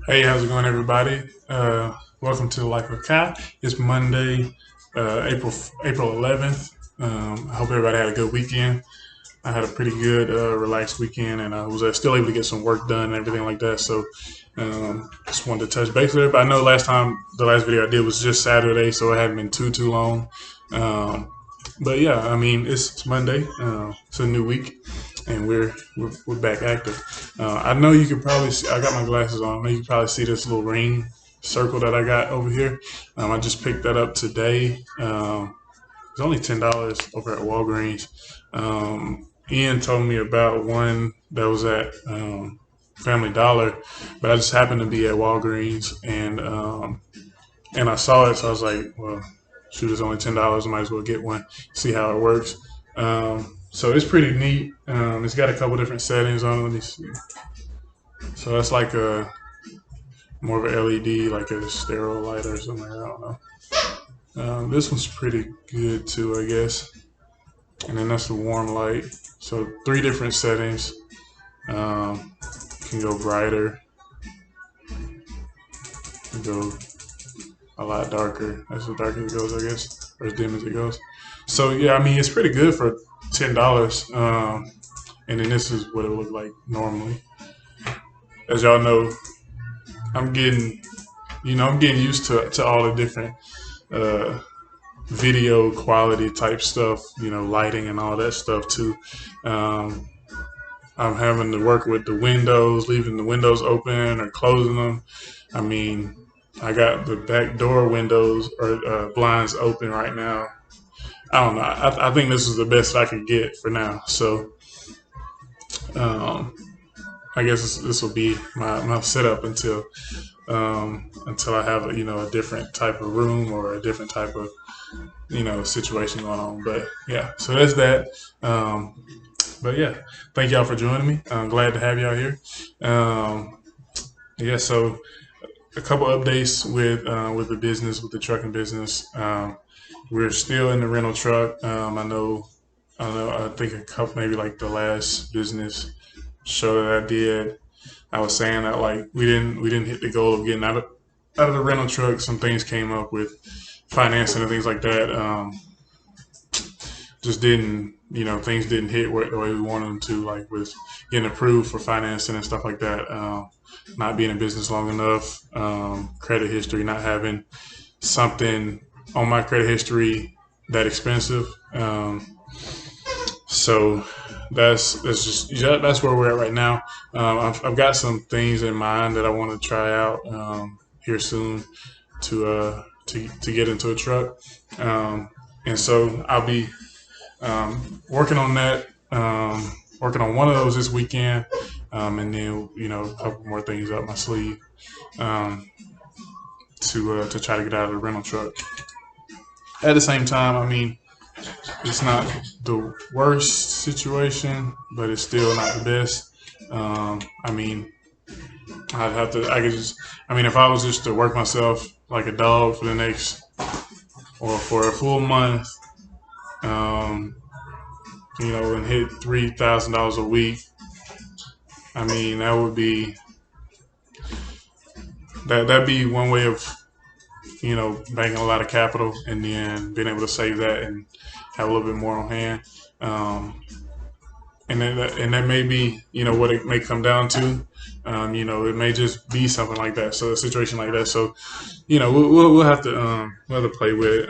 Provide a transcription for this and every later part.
Hey, how's it going, everybody? Welcome to Life with Kai. It's Monday, April 11th. I hope everybody had a good weekend. I had a pretty good, relaxed weekend, and I was still able to get some work done and everything like that. So, just wanted to touch base with everybody. I know the last video I did was just Saturday, so it hadn't been too long. But yeah, I mean, it's Monday. It's a new week, and we're back active. I know you could probably see, I got my glasses on. I know you can probably see this little ring circle that I got over here. I just picked that up today. It's only $10 over at Walgreens. Ian told me about one that was at Family Dollar, but I just happened to be at Walgreens and I saw it, so I was like, well, shoot, it's only $10. I might as well get one, see how it works. So it's pretty neat. It's got a couple different settings on it. Let me see. So that's like a more of an LED, like a stereo light or something. I don't know. This one's pretty good too, I guess. And then that's the warm light. So three different settings. Can go brighter, can go a lot darker. That's as dark as it goes, I guess, or as dim as it goes. So yeah, I mean it's pretty good for $10. And then this is what it would look like normally. As y'all know, I'm getting, I'm getting used to all the different uh, video quality type stuff, lighting and all that stuff too. Um, I'm having to work with the windows, leaving the windows open or closing them. I mean, I got the back door windows or blinds open right now. I don't know. I think this is the best I could get for now. So um, I guess this will be my setup until I have a different type of room or a different type of situation going on. But yeah, so that's that. But yeah, thank y'all for joining me. I'm glad to have y'all here. Um, yeah, so a couple updates with the business, with the trucking business. We're still in the rental truck. I think a couple, maybe like the last business show that I did, I was saying that like we didn't hit the goal of getting out of the rental truck. Some things came up with financing and things like that. Just didn't, things didn't hit the way we wanted them to, like with getting approved for financing and stuff like that. Not being in business long enough, credit history, not having something on my credit history that expensive. So that's where we're at right now. I've got some things in mind that I want to try out here soon to get into a truck, and so I'll be working on that. Working on one of those this weekend, and then a couple more things up my sleeve um, to try to get out of the rental truck. At the same time, I mean, it's not the worst situation, but it's still not the best. I mean, I could just, I mean, if I was just to work myself like a dog for the next, or for a full month, um, and hit $3,000 a week, I mean, that'd be one way of, banking a lot of capital and then being able to save that and have a little bit more on hand. Um, and that may be what it may come down to. It may just be something like that. So a situation like that. So we'll have to play with it.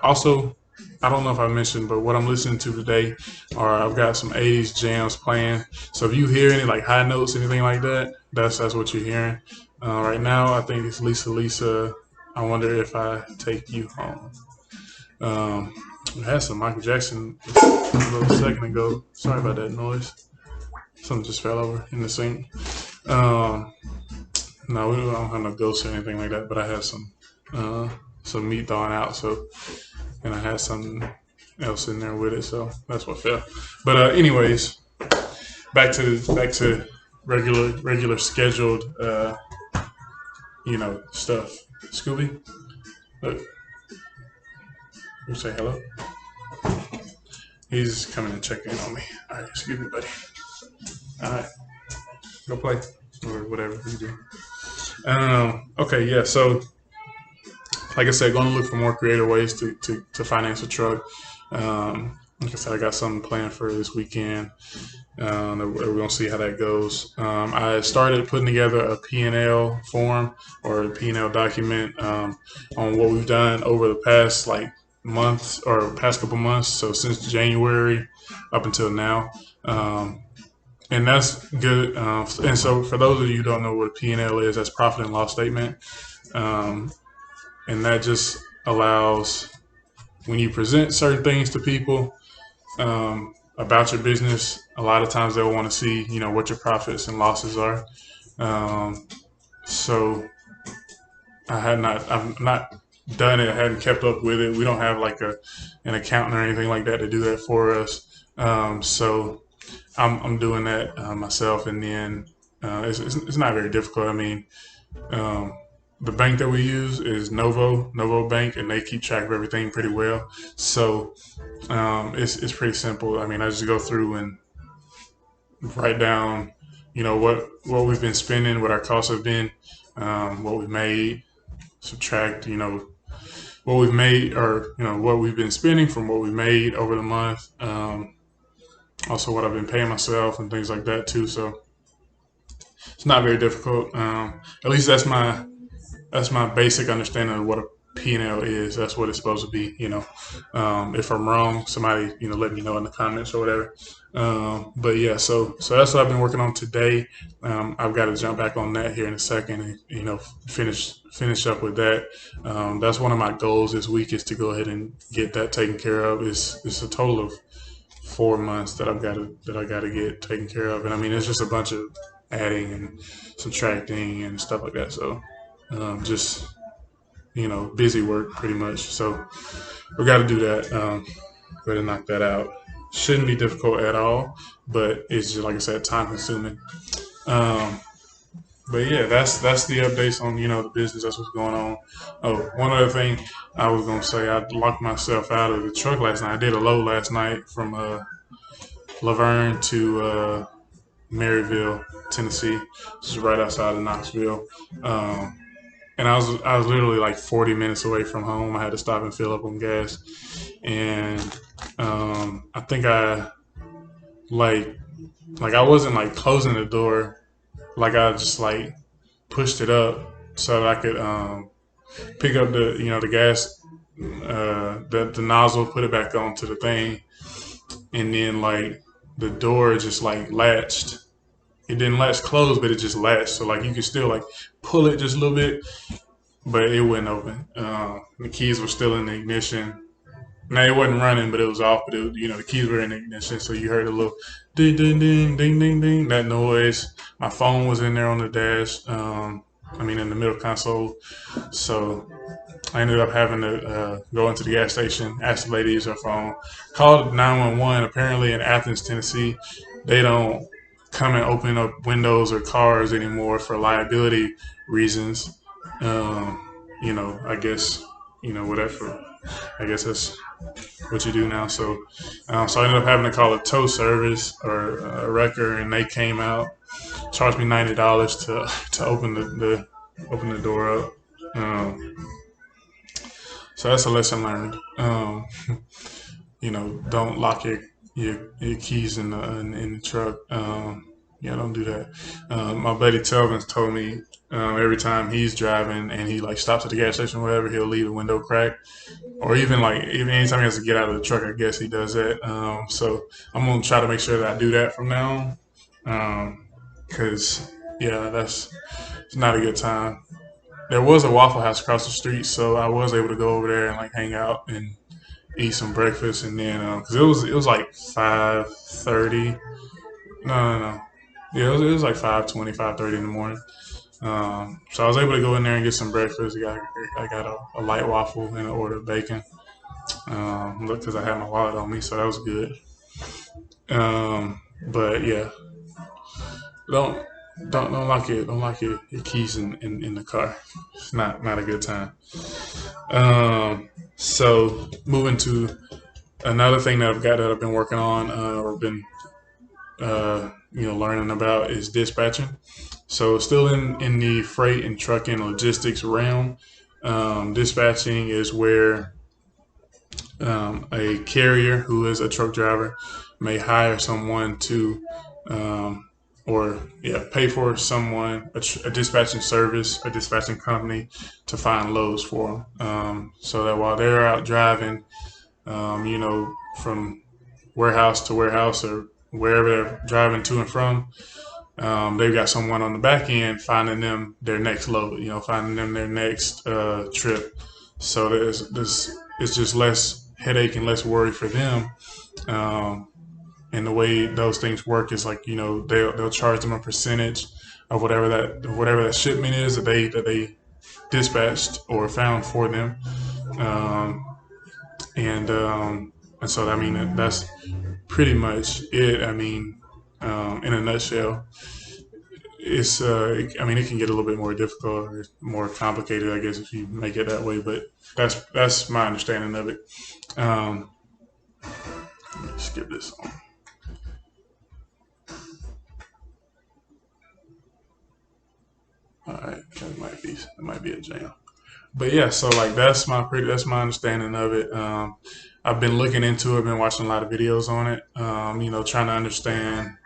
Also, I don't know if I mentioned, but what I'm listening to today I've got some '80s jams playing. So if you hear any like high notes, anything like that, that's what you're hearing. Right now, I think it's Lisa. I wonder if I take you home. Um, I had some Michael Jackson a little second ago. Sorry about that noise. Something just fell over in the sink. Um, no, we don't have no ghosts or anything like that. But I had some meat thawing out, and I had something else in there with it, so that's what fell. But anyways, back to regular scheduled stuff. Scooby, look, you say hello. He's coming and checking in on me. All right, excuse me, buddy. All right, go play or whatever you do. Okay, yeah. So, like I said, going to look for more creative ways to finance a truck. Like I said, I got something planned for this weekend. We're gonna see how that goes. I started putting together a P&L form or a P&L document on what we've done over the past like months or past couple months. So since January up until now, and that's good. And so for those of you who don't know what a P&L is, that's profit and loss statement, um, and that just allows when you present certain things to people about your business, a lot of times they'll want to see, what your profits and losses are. Um, so I've not done it. I hadn't kept up with it. We don't have like an accountant or anything like that to do that for us. So I'm doing that myself, and then it's not very difficult. I mean, um, the bank that we use is Novo Bank, and they keep track of everything pretty well. So it's pretty simple. I mean, I just go through and write down, what we've been spending, what our costs have been, what we've made, subtract, what we've made or what we've been spending from what we made over the month. Also, what I've been paying myself and things like that too. So it's not very difficult. At least that's my basic understanding of what a P&L is. That's what it's supposed to be. If I'm wrong, somebody let me know in the comments or whatever. But yeah, so that's what I've been working on today. I've got to jump back on that here in a second, and finish up with that. That's one of my goals this week is to go ahead and get that taken care of. It's a total of 4 months that I got to get taken care of, and I mean it's just a bunch of adding and subtracting and stuff like that. So just busy work pretty much. So we got to do that. Got to knock that out. Shouldn't be difficult at all, but it's just like I said, time consuming. Um, but yeah, that's the updates on the business. That's what's going on. Oh, one other thing I was gonna say, I locked myself out of the truck last night. I did a load last night from Laverne to Maryville, Tennessee. This is right outside of Knoxville. Um, and I was literally like 40 minutes away from home. I had to stop and fill up on gas, and I think I like I wasn't like closing the door, like I just like pushed it up so that I could pick up the gas, the nozzle, put it back onto the thing, and then like the door just like latched. It didn't latch closed, but it just latched. So like you could still like pull it just a little bit, but it wouldn't open. The keys were still in the ignition. Now it wasn't running, but it was off. But the keys were in the ignition, so you heard a little ding, ding, ding, ding, ding, ding. That noise. My phone was in there on the dash. In the middle console. So I ended up having to go into the gas station, ask the lady to use her phone, called 911. Apparently in Athens, Tennessee, they don't come and open up windows or cars anymore for liability reasons. I guess, whatever. I guess that's what you do now. So I ended up having to call a tow service or a wrecker, and they came out, charged me $90 to open the door up. Um, so that's a lesson learned. Don't lock your keys in the truck. Yeah, don't do that. My buddy Telvin's told me every time he's driving and he like stops at the gas station or whatever, he'll leave the window cracked, or even anytime he has to get out of the truck, I guess he does that. So I'm gonna try to make sure that I do that from now on, because yeah, it's not a good time. There was a Waffle House across the street, so I was able to go over there and like hang out and eat some breakfast, and then because it was like 5:30. No, no, no. Yeah, it was like 5:20, 5:30 in the morning. So I was able to go in there and get some breakfast. I got a light waffle and an order of bacon. Look, because I had my wallet on me, so that was good. But yeah, don't don't lock your keys in the car. It's not a good time. So moving to another thing that I've been working on or been learning about is dispatching. So still in the freight and trucking logistics realm. Dispatching is where a carrier who is a truck driver may hire someone to, um, or yeah, pay for someone, a dispatching service, a dispatching company to find loads for them. So that while they're out driving, from warehouse to warehouse or wherever they're driving to and from, they've got someone on the back end finding them their next load, finding them their next trip. So there's it's just less headache and less worry for them. Um, and the way those things work is like they'll charge them a percentage of whatever that shipment is that they dispatched or found for them. Um, and so I mean that's pretty much it. I mean, in a nutshell, it's I mean it can get a little bit more difficult or more complicated, I guess, if you make it that way. But that's my understanding of it. Um, let me skip this on. All right, that might be a jam. But yeah, so like that's my understanding of it. I've been looking into it, been watching a lot of videos on it. Trying to understand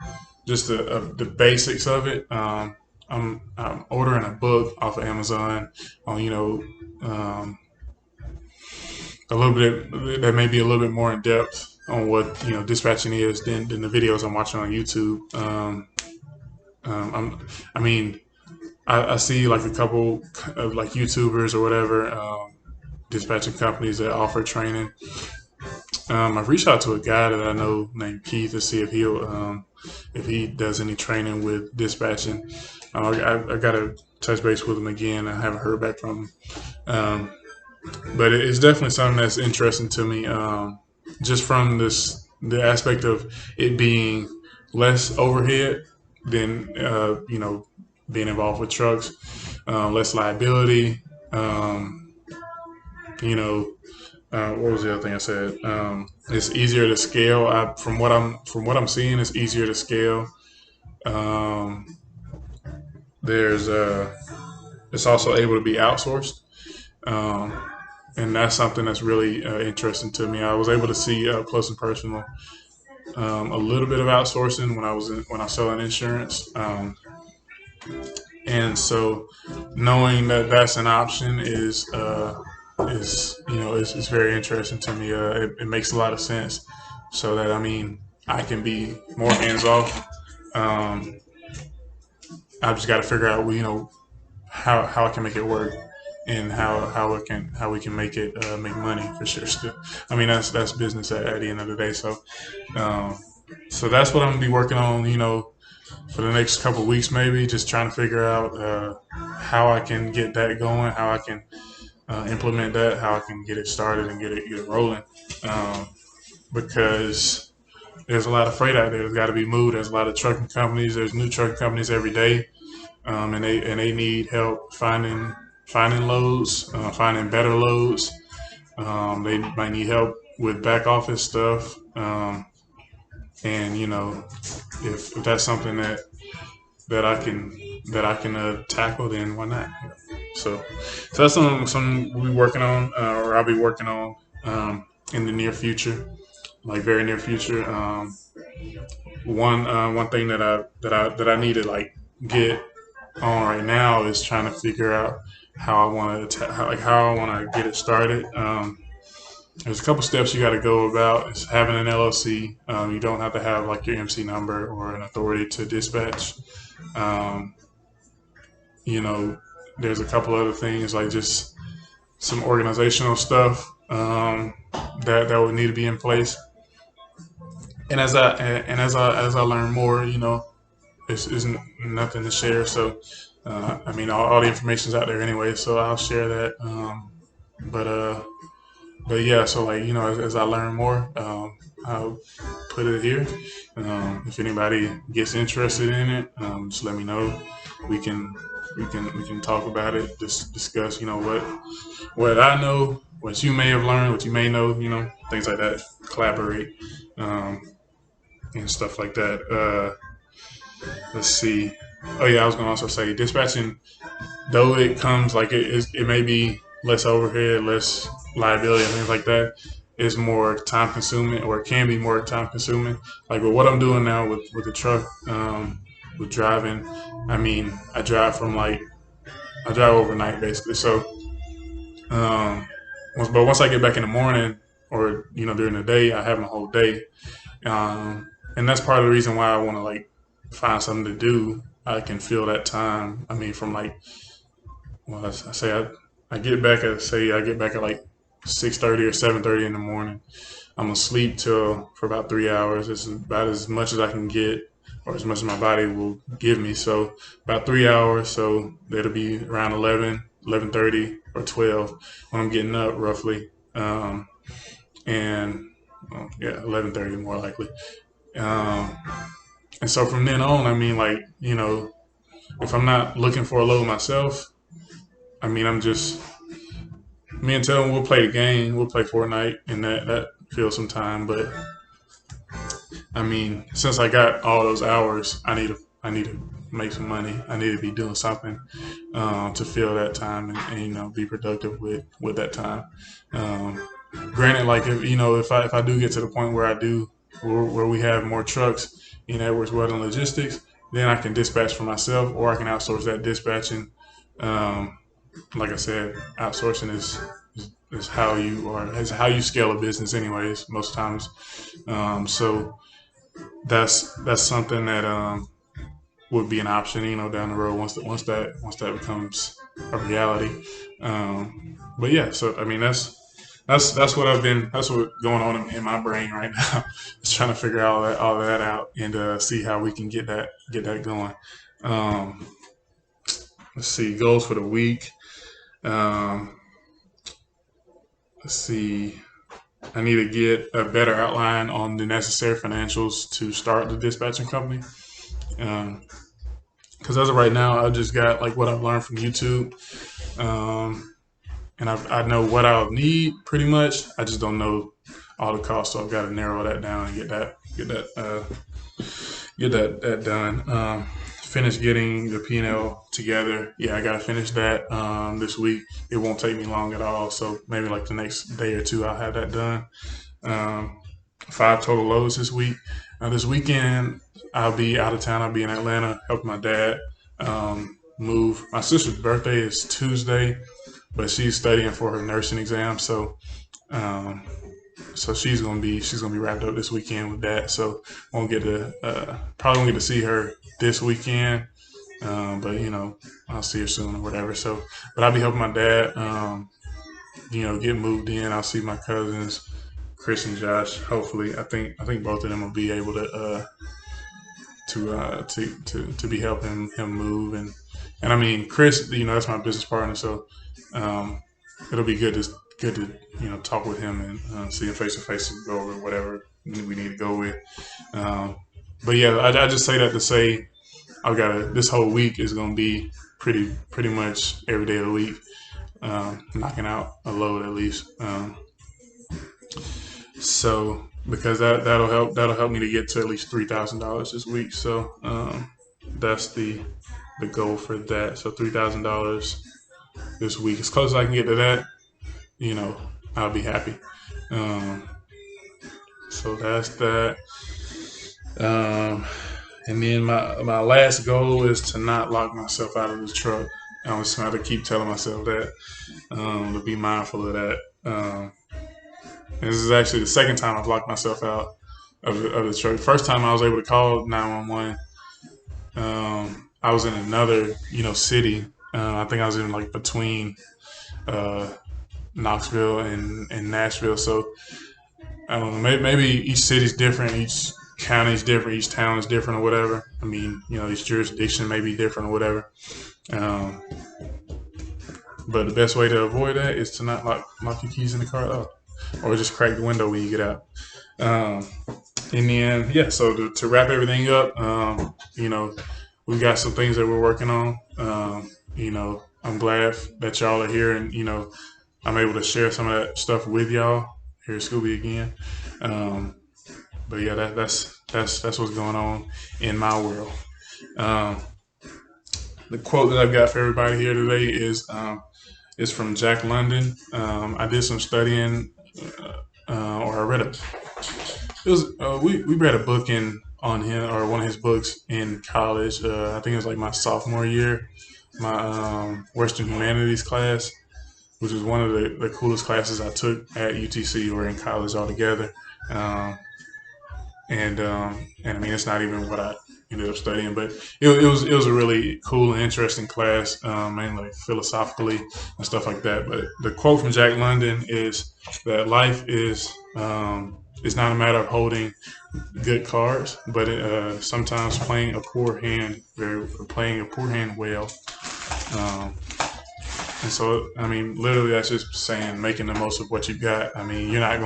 just the basics of it. I'm ordering a book off of Amazon on a little bit that may be a little bit more in depth on what dispatching is than the videos I'm watching on YouTube. I mean, I see like a couple of like YouTubers or whatever, dispatching companies that offer training. I've reached out to a guy that I know named Keith to see if he does any training with dispatching. I got to touch base with him again. I haven't heard back from him, but it's definitely something that's interesting to me. Just from the aspect of it being less overhead than being involved with trucks, less liability. Um, you know, what was the other thing I said? It's easier to scale. From what I'm seeing, it's easier to scale. Um, there's it's also able to be outsourced, um, and that's something that's really interesting to me. I was able to see up close and personal a little bit of outsourcing when I was selling insurance, and so knowing that that's an option is very interesting to me. It makes a lot of sense. So that I mean, I can be more hands off. Um, I've just got to figure out, how I can make it work and how we can make it make money for sure. Still, I mean that's business at the end of the day. Um, so that's what I'm gonna be working on. For the next couple of weeks, maybe just trying to figure out how I can get that going, how I can implement that, how I can get it started and get it rolling. Um, because there's a lot of freight out there that's got to be moved. There's a lot of trucking companies. There's new trucking companies every day, and they need help finding loads, finding better loads. They might need help with back office stuff, and if that's something that I can tackle, then why not? So that's something we'll be working on, or I'll be working on in the near future, like very near future. One thing that I need to like get on right now is trying to figure out how I want to how I want to get it started. There's a couple steps you got to go about. It's having an LLC. You don't have to have like your MC number or an authority to dispatch. Um, you know, there's a couple other things like just some organizational stuff that would need to be in place. And as I learn more, it's nothing to share. So I mean, all the information's out there anyway. So I'll share that. But uh, but yeah, so like as I learn more, I'll put it here. If anybody gets interested in it, just let me know. We can we can talk about it. Just discuss, what I know, what you may have learned, what you may know, things like that. Collaborate um, and stuff like that. Let's see. Oh yeah, I was gonna also say dispatching, though it comes like it may be less overhead, less liability and things like that. It's more time consuming, or it can be more time consuming. Like with what I'm doing now with the truck, with driving. I mean, I drive overnight basically. So, um, but once I get back in the morning, or during the day, I have my whole day. And that's part of the reason why I want to like find something to do. I can feel that time. I mean, from like, well, I say I get back at like 6:30 or 7:30 in the morning. I'm gonna sleep till for about 3 hours. It's about as much as I can get, or as much as my body will give me. So about 3 hours. So that'll be around 11, 11:30 or 12 when I'm getting up roughly. And well, yeah, 11:30 more likely. Um, and so from then on, I mean, like, if I'm not looking for a load myself, I mean, I'm just me and Tell we'll play the game. We'll play Fortnite, and that fills some time. But I mean, since I got all those hours, I need to make some money. I need to be doing something to fill that time, and be productive with that time. Um, Granted, like if I do get to the point where we have more trucks in Edwards Welding Logistics, then I can dispatch for myself, or I can outsource that dispatching. Um, like I said, outsourcing is how you scale a business, anyways. Most times, so that's something that would be an option, down the road once that becomes a reality. But yeah, so I mean that's what's going on in my brain right now. Just trying to figure all that out, and see how we can get that going. Um, let's see, goals for the week. Um, let's see. I need to get a better outline on the necessary financials to start the dispatching company. Um, because as of right now, I just got like what I've learned from YouTube, um, and I know what I'll need pretty much. I just don't know all the costs, so I've got to narrow that down and get that done. Finish getting the P&L together. Yeah, I gotta finish that this week. It won't take me long at all, so maybe like the next day or two, I'll have that done. Um, 5 total loads this week. This weekend, I'll be out of town. I'll be in Atlanta helping my dad move. My sister's birthday is Tuesday, but she's studying for her nursing exam, um, so she's gonna be wrapped up this weekend with that. So probably won't get to see her this weekend, but I'll see her soon or whatever. So, but I'll be helping my dad, get moved in. I'll see my cousins, Chris and Josh. Hopefully, I think both of them will be able to be helping him move, and I mean Chris, that's my business partner, so um, it'll be good to talk with him and see him face to face and go over whatever we need to go with. Um, but yeah, I just say that to say I've got this whole week is going to be pretty much every day of the week, knocking out a load at least. So because that'll help me to get to at least $3,000 this week. So that's the goal for that. So $3,000 this week. As close as I can get to that, I'll be happy. Um, so that's that. Um, and then my last goal is to not lock myself out of the truck. I was trying to keep telling myself that, to be mindful of that. And this is actually the second time I've locked myself out of the truck. First time I was able to call 911. I was in another city. I think I was in like between uh, Knoxville and Nashville. So I don't know. Maybe each city's different, each county's different, each town is different, or whatever. I mean, each jurisdiction may be different or whatever. Um, but the best way to avoid that is to not lock your keys in the car up, or just crack the window when you get out. Um, and then yeah, so to wrap everything up, we got some things that we're working on. I'm glad that y'all are here, and I'm able to share some of that stuff with y'all here at Scooby again. Um, but yeah, that's what's going on in my world. Um, The quote that I've got for everybody here today is from Jack London. I did some studying, or I read a. It was we read a book in on him, or one of his books in college. I think it was like my sophomore year, my Western Humanities class, which was one of the coolest classes I took at UTC or in college altogether. Um, and I mean, it's not even what I ended up studying, but it was a really cool and interesting class, mainly like philosophically and stuff like that. But the quote from Jack London is that life is not a matter of holding good cards, but sometimes playing a poor hand well. Um, and so, I mean, literally, that's just saying making the most of what you got. I mean, you're not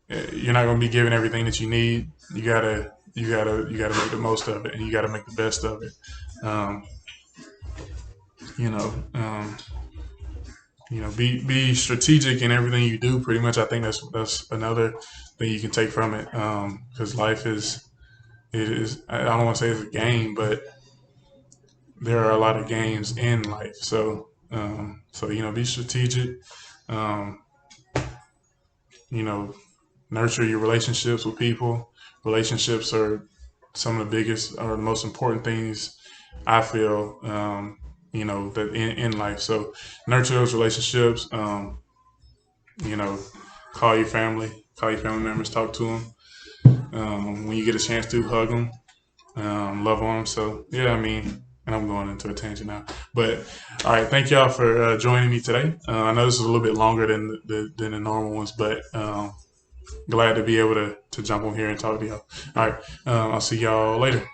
gonna be given everything that you need. You gotta make the most of it, and you gotta make the best of it. Um, you know, um, be strategic in everything you do. Pretty much, I think that's another thing you can take from it. Because life is. I don't want to say it's a game, but there are a lot of games in life. So be strategic. Um, you know, nurture your relationships with people. Relationships are some of the biggest or the most important things I feel, that in life. So nurture those relationships. You know, call your family members, talk to them. When you get a chance to, hug them, love on them. So yeah, I mean, and I'm going into a tangent now, but all right, thank y'all for joining me today. I know this is a little bit longer than the normal ones, but glad to be able to jump on here and talk to y'all. All right, I'll see y'all later.